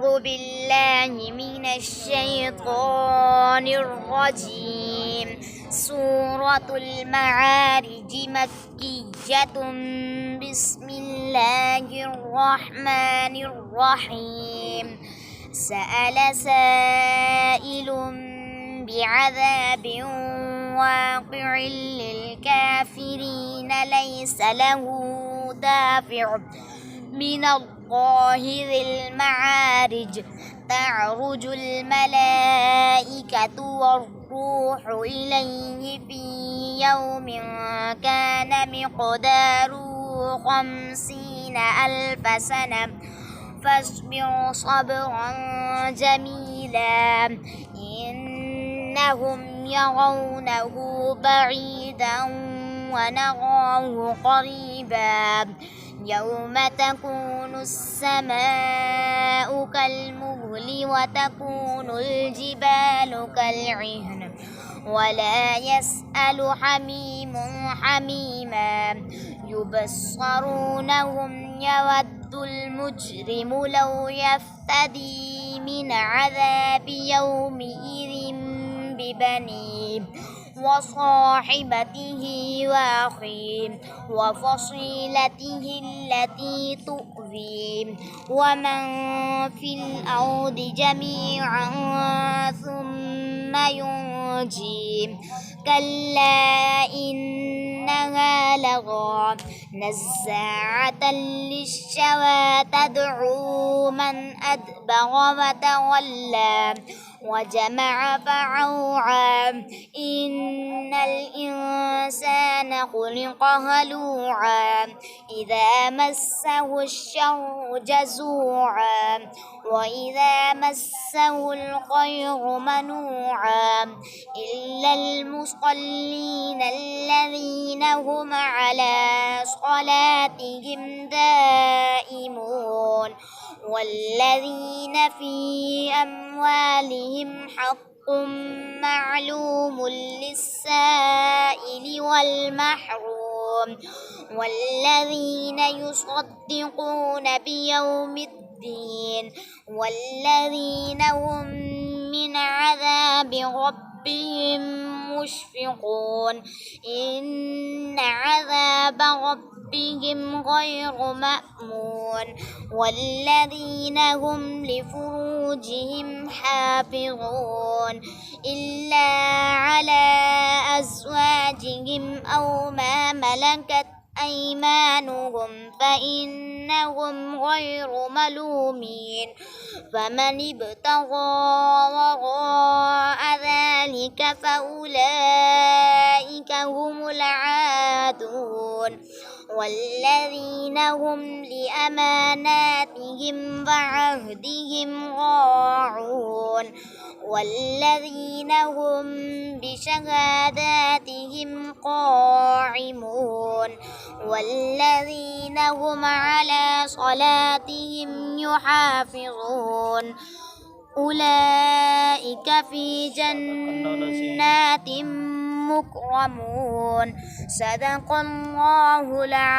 أعوذ بالله من الشيطان الرجيم. سورة المعارج مكية. بسم الله الرحمن الرحيم. سأل سائل بعذاب واقع للكافرين ليس له دافع من الله ذي المعارج. تعرج الملائكة والروح إليه في يوم كان مقداره 50,000 سنة فاصبر صبرا جميلا إنهم يرونه بعيدا ونراه قريبا. يوم تكون السماء كالمهل وتكون الجبال كالعهن ولا يسأل حميم حميما. يبصرونهم يود المجرم لو يفتدي من عذاب يومئذ ببنيه وصاحبته وأخيه وفصيلته التي تؤذيه ومن في الأرض جميعا ثم ينجيه. كلا إنها لظى نزاعة للشوى تدعو من أدبر وتولى وجمع فأوعى. إن الإنسان خلق هلوعا إذا مسه الشر جزوعا وإذا مسه الخير منوعا إلا المصلين الذين هم على صلاتهم دائمون والذين في أموالهم حق معلوم للسائل والمحروم والذين يصدقون بيوم الدين والذين هم من عذاب ربهم مشفقون. إن عذاب ربهم غير مأمون. والذين هم لفروجهم حافظون إلا على أزواجهم أو ما ملكت أيمانهم فإنهم غير ملومين. فمن ابتغى وراء ذلك فأولئك هم العادون. والذين هم لأماناتهم وعهدهم راعون والذين هم بشهاداتهم قائمون والذين هم على صلاتهم يحافظون. أولئك في جنات مكرمون. صدق الله العظيم.